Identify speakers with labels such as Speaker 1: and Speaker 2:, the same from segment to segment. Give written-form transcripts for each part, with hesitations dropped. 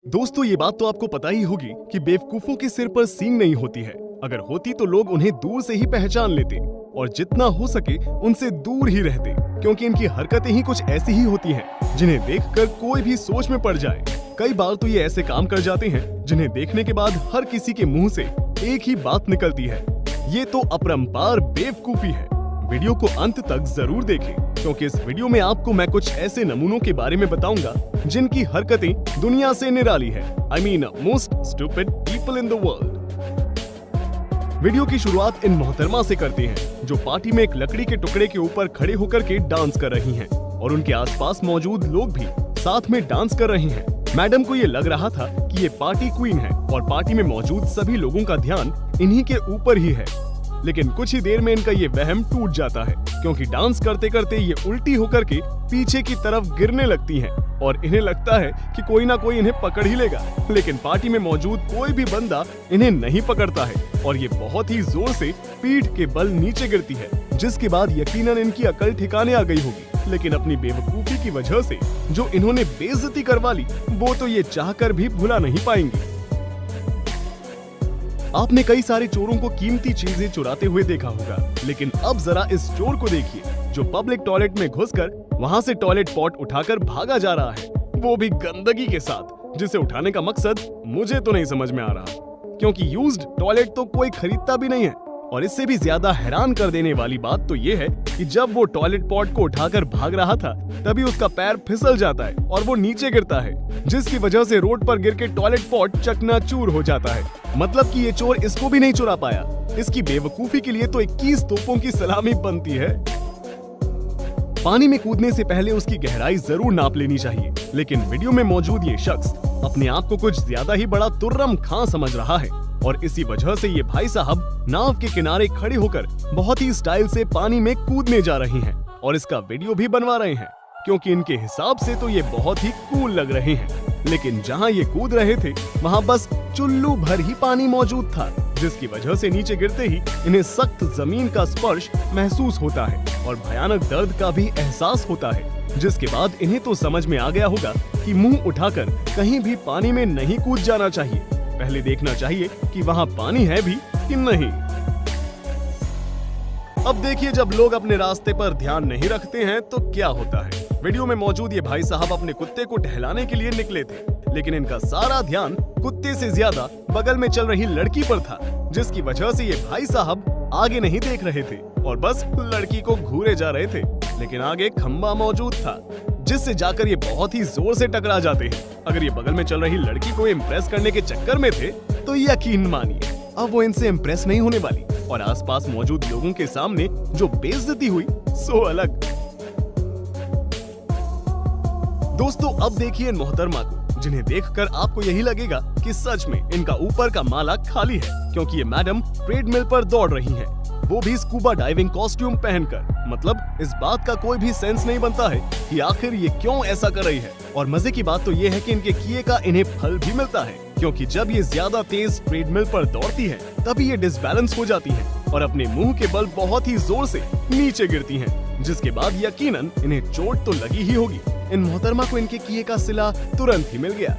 Speaker 1: दोस्तों ये बात तो आपको पता ही होगी कि बेवकूफों के सिर पर सींग नहीं होती है। अगर होती तो लोग उन्हें दूर से ही पहचान लेते और जितना हो सके उनसे दूर ही रहते, क्योंकि इनकी हरकतें ही कुछ ऐसी ही होती हैं जिन्हें देखकर कोई भी सोच में पड़ जाए। कई बार तो ये ऐसे काम कर जाते हैं जिन्हें देखने के बाद हर किसी के मुंह से एक ही बात निकलती है, ये तो अपरंपार बेवकूफी है। वीडियो को अंत तक जरूर देखें, क्योंकि इस वीडियो में आपको मैं कुछ ऐसे नमूनों के बारे में बताऊंगा जिनकी हरकतें दुनिया से निराली है। I mean, most stupid people in the world। Video की शुरुआत इन मोहतरमा से करते हैं जो पार्टी में एक लकड़ी के टुकड़े के ऊपर खड़े होकर के डांस कर रही हैं और उनके आसपास मौजूद लोग भी साथ में डांस कर रहे हैं। मैडम को ये लग रहा था कि ये पार्टी क्वीन है और पार्टी में मौजूद सभी लोगों का ध्यान इन्हीं के ऊपर ही है, लेकिन कुछ ही देर में इनका ये वहम टूट जाता है, क्योंकि डांस करते करते ये उल्टी होकर के पीछे की तरफ गिरने लगती हैं और इन्हें लगता है कि कोई ना कोई इन्हें पकड़ ही लेगा, लेकिन पार्टी में मौजूद कोई भी बंदा इन्हें नहीं पकड़ता है और ये बहुत ही जोर से पीठ के बल नीचे गिरती है, जिसके बाद यकीनन इनकी अकल ठिकाने आ गई होगी। लेकिन अपनी बेवकूफी की वजह से जो इन्होंने बेइज्जती करवा ली वो तो ये चाहकर भी भुला नहीं पाएंगे। आपने कई सारे चोरों को कीमती चीजें चुराते हुए देखा होगा, लेकिन अब जरा इस चोर को देखिए जो पब्लिक टॉयलेट में घुसकर वहां से टॉयलेट पॉट उठाकर भागा जा रहा है, वो भी गंदगी के साथ, जिसे उठाने का मकसद मुझे तो नहीं समझ में आ रहा, क्योंकि यूज्ड टॉयलेट तो कोई खरीदता भी नहीं है। और इससे भी ज्यादा हैरान कर देने वाली बात तो ये है कि जब वो टॉयलेट पॉट को उठाकर भाग रहा था तभी उसका पैर फिसल जाता है और वो नीचे गिरता है, जिसकी वजह से रोड पर गिर के टॉयलेट पॉट चकनाचूर हो जाता है। मतलब कि ये चोर इसको भी नहीं चुरा पाया। इसकी बेवकूफी के लिए तो 21 तोपों की सलामी बनती है। पानी में कूदने से पहले उसकी गहराई जरूर नाप लेनी चाहिए, लेकिन वीडियो में मौजूद ये शख्स अपने आप को कुछ ज्यादा ही बड़ा तुर्रम खां समझ रहा है और इसी वजह से ये भाई साहब नाव के किनारे खड़े होकर बहुत ही स्टाइल से पानी में कूदने जा रहे हैं और इसका वीडियो भी बनवा रहे हैं, क्योंकि इनके हिसाब से तो ये बहुत ही कूल लग रहे हैं। लेकिन जहाँ ये कूद रहे थे वहाँ बस चुल्लू भर ही पानी मौजूद था, जिसकी वजह से नीचे गिरते ही इन्हें सख्त जमीन का स्पर्श महसूस होता है और भयानक दर्द का भी एहसास होता है, जिसके बाद इन्हें तो समझ में आ गया होगा कि मुंह उठाकर कहीं भी पानी में नहीं कूद जाना चाहिए, पहले देखना चाहिए कि वहाँ पानी है भी कि नहीं। अब देखिए, जब लोग अपने रास्ते पर ध्यान नहीं रखते हैं तो क्या होता है। वीडियो में मौजूद ये भाई साहब अपने कुत्ते को टहलाने के लिए निकले थे, लेकिन इनका सारा ध्यान कुत्ते से ज्यादा बगल में चल रही लड़की पर था, जिसकी वजह से ये भाई साहब आगे नहीं देख रहे थे और बस लड़की को घूरे जा रहे थे। लेकिन आगे खंबा मौजूद था, जिससे जाकर ये बहुत ही जोर से टकरा जाते हैं। अगर ये बगल में चल रही लड़की को इम्प्रेस करने के चक्कर में थे तो यकीन मानिए अब वो इनसे इम्प्रेस नहीं होने वाली और आसपास मौजूद लोगों के सामने जो बेइज्जती हुई सो अलग। दोस्तों अब देखिए इन मोहतरमा को, जिन्हें देखकर आपको यही लगेगा कि सच में इनका ऊपर का माला खाली है, क्योंकि ये मैडम ट्रेडमिल पर दौड़ रही हैं, वो भी स्कूबा डाइविंग कॉस्ट्यूम पहनकर। मतलब इस बात का कोई भी सेंस नहीं बनता है कि आखिर ये क्यों ऐसा कर रही है। और मजे की बात तो ये है कि इनके किए का इन्हें फल भी मिलता है, क्योंकि जब ये ज्यादा तेज ट्रेडमिल पर दौड़ती है तभी ये डिसबैलेंस हो जाती है और अपने मुंह के बल बहुत ही जोर से नीचे गिरती हैं, जिसके बाद यकीनन इन्हें चोट तो लगी ही होगी। इन मोहतरमा को इनके किए का सिला तुरंत ही मिल गया।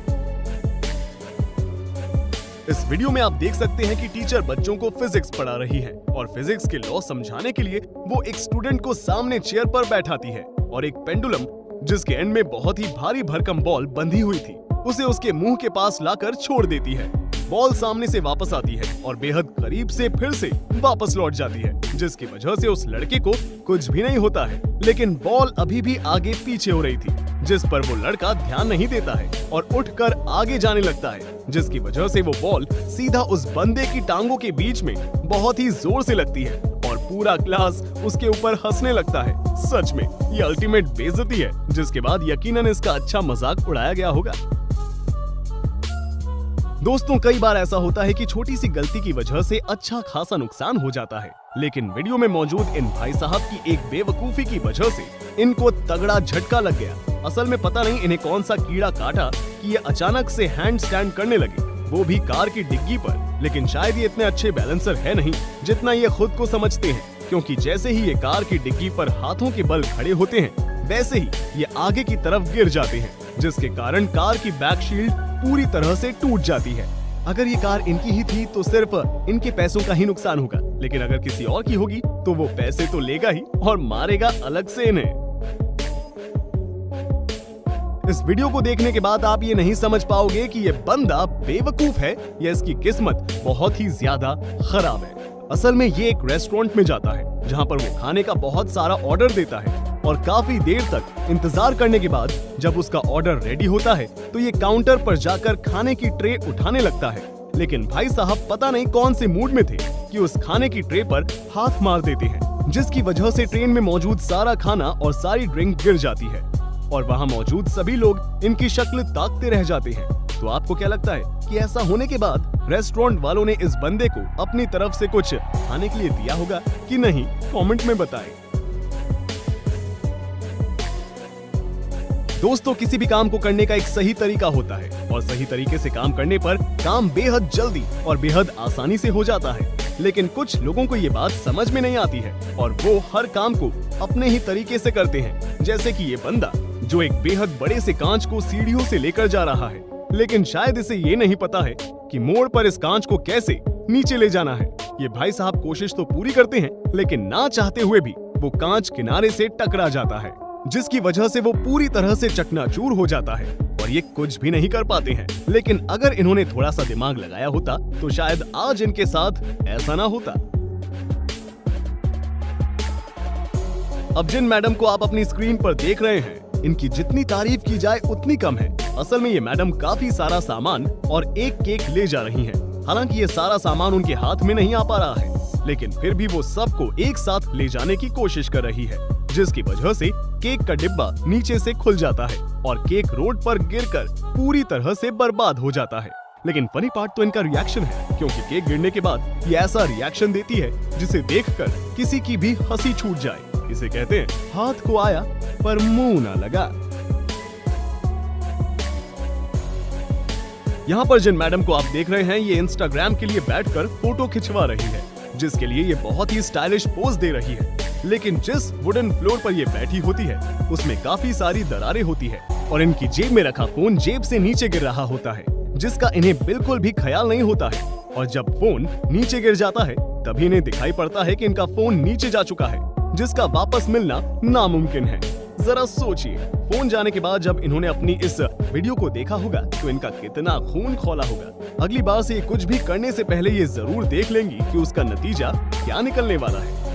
Speaker 1: इस वीडियो में आप देख सकते हैं कि टीचर बच्चों को फिजिक्स पढ़ा रही है और फिजिक्स के लॉ समझाने के लिए वो एक स्टूडेंट को सामने चेयर पर बैठाती है और एक पेंडुलम, जिसके एंड में बहुत ही भारी भरकम बॉल बंधी हुई थी, उसे उसके मुंह के पास लाकर छोड़ देती है। बॉल सामने से वापस आती है और बेहद करीब से फिर से वापस लौट जाती है, जिसकी वजह से उस लड़के को कुछ भी नहीं होता है, लेकिन बॉल अभी भी आगे पीछे हो रही थी, जिस पर वो लड़का ध्यान नहीं देता है और उठकर आगे जाने लगता है, जिसकी वजह से वो बॉल सीधा उस बंदे की टांगों के बीच में बहुत ही जोर से लगती है और पूरा क्लास उसके ऊपर हंसने लगता है। सच में ये अल्टीमेट बेइज्जती है, जिसके बाद यकीनन इसका अच्छा मजाक उड़ाया गया होगा। दोस्तों कई बार ऐसा होता है कि छोटी सी गलती की वजह से अच्छा खासा नुकसान हो जाता है, लेकिन वीडियो में मौजूद इन भाई साहब की एक बेवकूफी की वजह से इनको तगड़ा झटका लग गया। असल में पता नहीं इन्हें कौन सा कीड़ा काटा कि ये अचानक से हैंड स्टैंड करने लगे, वो भी कार की डिग्गी पर। लेकिन शायद ये इतने अच्छे बैलेंसर है नहीं जितना ये खुद को समझते हैं, क्योंकि जैसे ही ये कार की डिग्गी पर हाथों के बल खड़े होते हैं वैसे ही ये आगे की तरफ गिर जाते हैं, जिसके कारण कार की बैक शील्ड पूरी तरह से टूट जाती है। अगर ये कार इनकी ही थी तो सिर्फ इनके पैसों का ही नुकसान होगा, लेकिन अगर किसी और की होगी तो वो पैसे तो लेगा ही और मारेगा अलग से इन्हें। इस वीडियो को देखने के बाद आप ये नहीं समझ पाओगे कि ये बंदा बेवकूफ है या इसकी किस्मत बहुत ही ज्यादा खराब है। असल में ये एक रेस्टोरेंट में जाता है जहाँ पर वो खाने का बहुत सारा ऑर्डर देता है और काफी देर तक इंतजार करने के बाद जब उसका ऑर्डर रेडी होता है तो ये काउंटर पर जाकर खाने की ट्रे उठाने लगता है। लेकिन भाई साहब पता नहीं कौन से मूड में थे कि उस खाने की ट्रे पर हाथ मार देते हैं, जिसकी वजह से ट्रेन में मौजूद सारा खाना और सारी ड्रिंक गिर जाती है और वहाँ मौजूद सभी लोग इनकी शक्ल ताकते रह जाते हैं। तो आपको क्या लगता है कि ऐसा होने के बाद रेस्टोरेंट वालों ने इस बंदे को अपनी तरफ से कुछ खाने के लिए दिया होगा कि नहीं? कमेंट में बताएं। दोस्तों, किसी भी काम को करने का एक सही तरीका होता है और सही तरीके से काम करने पर काम बेहद जल्दी और बेहद आसानी से हो जाता है। लेकिन कुछ लोगों को ये बात समझ में नहीं आती है और वो हर काम को अपने ही तरीके से करते हैं। जैसे कि ये बंदा जो एक बेहद बड़े से कांच को सीढ़ियों से लेकर जा रहा है, लेकिन शायद इसे ये नहीं पता है कि मोड़ पर इस कांच को कैसे नीचे ले जाना है। ये भाई साहब कोशिश तो पूरी करते हैं, लेकिन ना चाहते हुए भी वो कांच किनारे से टकरा जाता है, जिसकी वजह से वो पूरी तरह से चकनाचूर हो जाता है और ये कुछ भी नहीं कर पाते हैं। लेकिन अगर इन्होंने थोड़ा सा दिमाग लगाया होता तो शायद आज इनके साथ ऐसा ना होता। अब जिन मैडम को आप अपनी स्क्रीन पर देख रहे हैं, इनकी जितनी तारीफ की जाए उतनी कम है। असल में ये मैडम काफी सारा सामान और एक केक ले जा रही हैं। हालांकि ये सारा सामान उनके हाथ में नहीं आ पा रहा है, लेकिन फिर भी वो सबको एक साथ ले जाने की कोशिश कर रही है, जिसकी वजह से केक का डिब्बा नीचे से खुल जाता है और केक रोड पर गिरकर पूरी तरह से बर्बाद हो जाता है। लेकिन फनी पार्ट तो इनका रिएक्शन है, क्योंकि केक गिरने के बाद ये ऐसा रिएक्शन देती है जिसे देखकर किसी की भी हंसी छूट जाए। इसे कहते हैं हाथ को आया पर मुंह ना लगा। यहाँ पर जिन मैडम को आप देख रहे हैं, ये इंस्टाग्राम के लिए बैठकर फोटो खिंचवा रही है, जिसके लिए ये बहुत ही स्टाइलिश पोज दे रही है। लेकिन जिस वुडन फ्लोर पर ये बैठी होती है उसमें काफी सारी दरारें होती है और इनकी जेब में रखा फोन जेब से नीचे गिर रहा होता है, जिसका इन्हें बिल्कुल भी ख्याल नहीं होता है। और जब फोन नीचे गिर जाता है तभी इन्हें दिखाई पड़ता है कि इनका फोन नीचे जा चुका है, जिसका वापस मिलना नामुमकिन है। जरा सोचिए, फोन जाने के बाद जब इन्होंने अपनी इस वीडियो को देखा होगा तो इनका कितना खून खौला होगा। अगली बार से कुछ भी करने से पहले ये जरूर देख लेंगी कि उसका नतीजा क्या निकलने वाला है।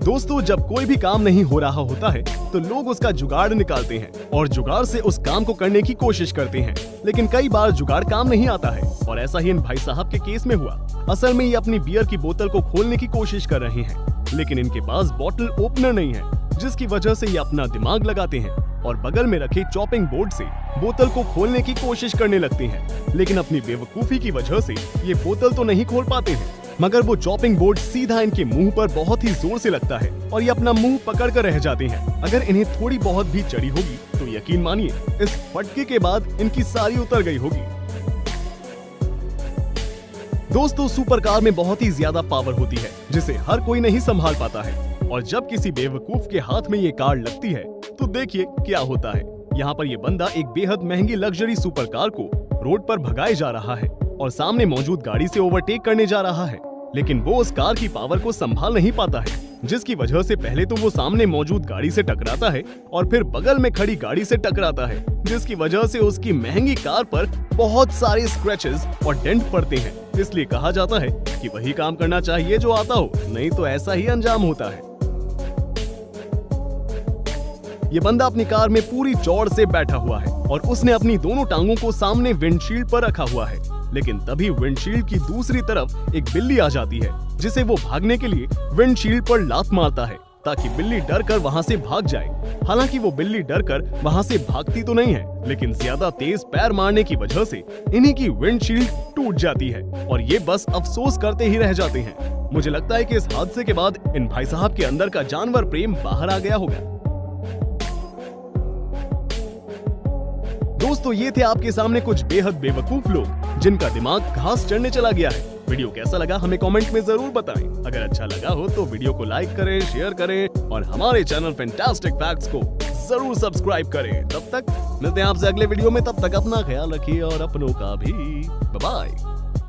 Speaker 1: दोस्तों, जब कोई भी काम नहीं हो रहा होता है तो लोग उसका जुगाड़ निकालते हैं और जुगाड़ से उस काम को करने की कोशिश करते हैं, लेकिन कई बार जुगाड़ काम नहीं आता है और ऐसा ही इन भाई साहब के केस में हुआ। असल में ये अपनी बियर की बोतल को खोलने की कोशिश कर रहे हैं, लेकिन इनके पास बॉटल ओपनर नहीं है, जिसकी वजह से ये अपना दिमाग लगाते हैं और बगल में रखे चॉपिंग बोर्ड से बोतल को खोलने की कोशिश करने लगते हैं। लेकिन अपनी बेवकूफी की वजह से ये बोतल तो नहीं खोल पाते हैं, मगर वो चॉपिंग बोर्ड सीधा इनके मुंह पर बहुत ही जोर से लगता है और ये अपना मुंह पकड़ कर रह जाते हैं। अगर इन्हें थोड़ी बहुत भी चढ़ी होगी तो यकीन मानिए इस फटके के बाद इनकी सारी उतर गई होगी। दोस्तों, सुपर कार में बहुत ही ज्यादा पावर होती है जिसे हर कोई नहीं संभाल पाता है, और जब किसी बेवकूफ के हाथ में ये कार लगती है तो देखिए क्या होता है। यहाँ पर ये बंदा एक बेहद महंगी लग्जरी सुपर कार को रोड पर भगाए जा रहा है और सामने मौजूद गाड़ी से ओवरटेक करने जा रहा है, लेकिन वो उस कार की पावर को संभाल नहीं पाता है, जिसकी वजह से पहले तो वो सामने मौजूद गाड़ी से टकराता है और फिर बगल में खड़ी गाड़ी से टकराता है, जिसकी वजह से उसकी महंगी कार पर बहुत सारे स्क्रैचेस और डेंट पड़ते हैं। इसलिए कहा जाता है कि वही काम करना चाहिए जो आता हो, नहीं तो ऐसा ही अंजाम होता है। ये बंदा अपनी कार में पूरी चौड़ से बैठा हुआ है और उसने अपनी दोनों टांगों को सामने विंडशील्ड पर रखा हुआ है, लेकिन तभी विंडशील्ड की दूसरी तरफ एक बिल्ली आ जाती है, जिसे वो भागने के लिए विंडशील्ड पर लात मारता है ताकि बिल्ली डर कर वहाँ से भाग जाए। हालांकि वो बिल्ली डर कर वहाँ से भागती तो नहीं है, लेकिन ज्यादा तेज पैर मारने की वजह से इन्हीं की विंडशील्ड टूट जाती है और ये बस अफसोस करते ही रह जाते हैं। मुझे लगता है कि इस हादसे के बाद इन भाई साहब के अंदर का जानवर प्रेम बाहर आ गया होगा। दोस्तों, ये थे आपके सामने कुछ बेहद बेवकूफ लोग जिनका दिमाग घास चढ़ने चला गया है। वीडियो कैसा लगा हमें कमेंट में जरूर बताएं। अगर अच्छा लगा हो तो वीडियो को लाइक करें, शेयर करें और हमारे चैनल फैंटास्टिक फैक्ट्स को जरूर सब्सक्राइब करें। तब तक मिलते हैं आपसे अगले वीडियो में, तब तक अपना ख्याल रखिए और अपनों का भी। Bye bye.